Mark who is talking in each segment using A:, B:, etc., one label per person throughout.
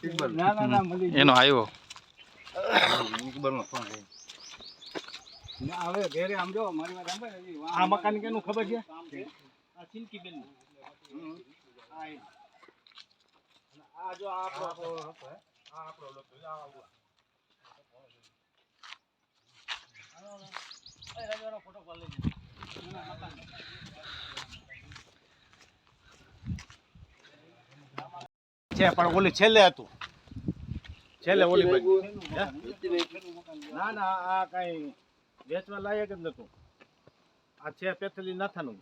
A: એનો આવ્યો
B: હવે ઘેરે આમ જો મારી વાત સાંભળે આ મકાન કેનું ખબર છે આ સિંકી બેન આ જો આપણો લોકો ફોટો પાડી છે પણ ઓલી છેલ્લે હતું છેલ્લે ઓલી બાજુ ના ના આ કઈ વેચવા લાયક જ નતું આ છે પેથલી નાથાનું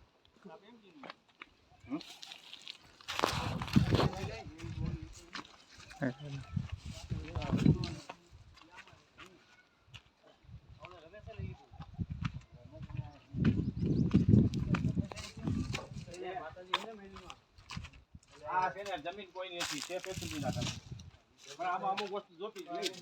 B: આ છે ને જમીન કોઈ નથી છે પેથલી નાથાનું પણ આમાં અમુક વસ્તુ જોતી જ નહીં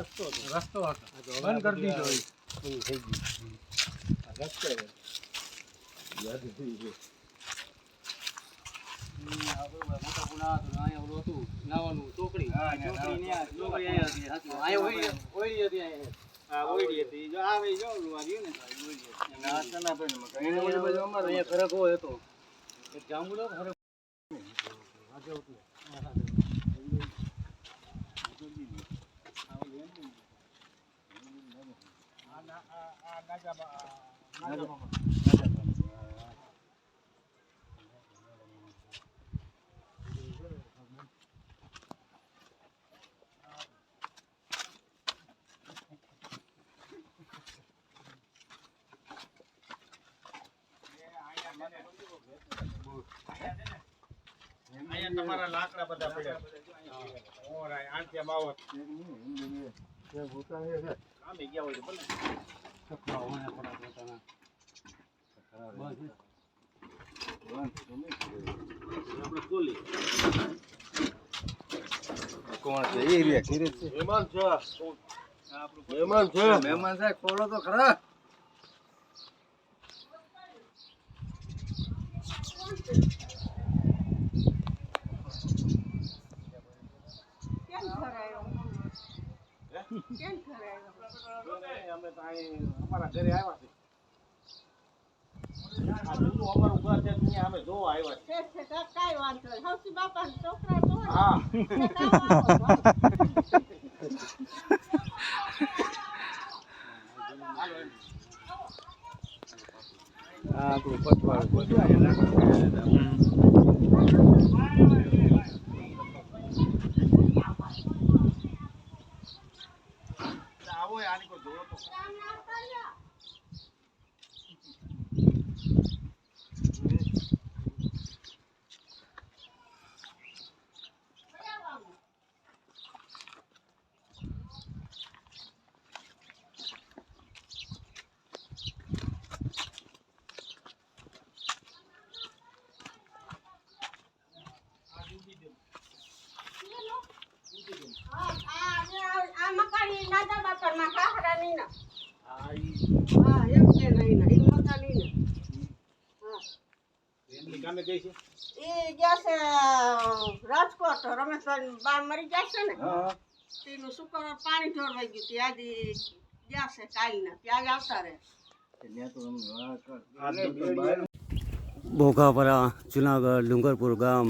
B: રસ્તો બંધ કરી દીધો અહીંયા તમારા લાકડા બધા પડ્યા ઓરાય આંટિયા બાવત આમે ગયા હોય ભલે સખરા હોને પડા પોતાના આપણે કોલી કોણ છે એ રે ખીરે છે મહેમાન છે ખોલો તો ખરા અમે તો અમારા ઘરે આવ્યા છે અમારું ઘર છે ત્યાં અમે જોવા આવ્યા છે કઈ વાંધો હસી બાપા છોકરા તો હા આપણું પટવાળું આવો આની કોઈ જોવો તો
C: રાજકોટ રમેશભાઈ બા મરી જશે ને તેનું સુકર પાણી ઢોળવાઈ ગયું ત્યાં ગયા છે કાલના ત્યાં આવતા રહે
D: બોઘાપરા જુનાગઢ ડુંગરપુર ગામ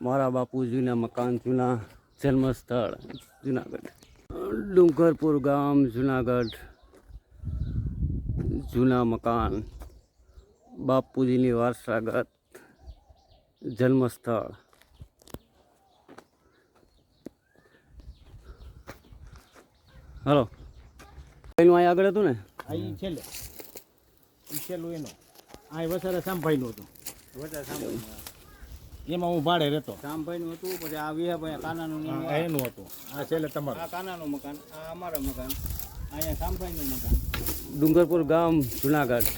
D: મારા બાપુજીના મકાન જૂના જન્મસ્થળ જુનાગઢ ડુંગરપુર ગામ જુનાગઢ જૂના મકાન બાપુજીની વારસાગત જન્મસ્થળ હલો એનું અહીં આગળ હતું ને
B: અહીં છેલ્લે છેલ્લું એનો આ વસારે સામભાઈનું હતું એમાં હું ભાડે રહેતો
D: શામભાઈનું હતું પછી આ વિહાભાઈ કાનાનું
B: એનું હતું આ છેલ્લે તમારું
D: આ કાનાનું મકાન આ અમારા મકાન
B: અહીંયા કામભાઈનું મકાન.
D: ડુંગરપુર ગામ જુનાગઢ.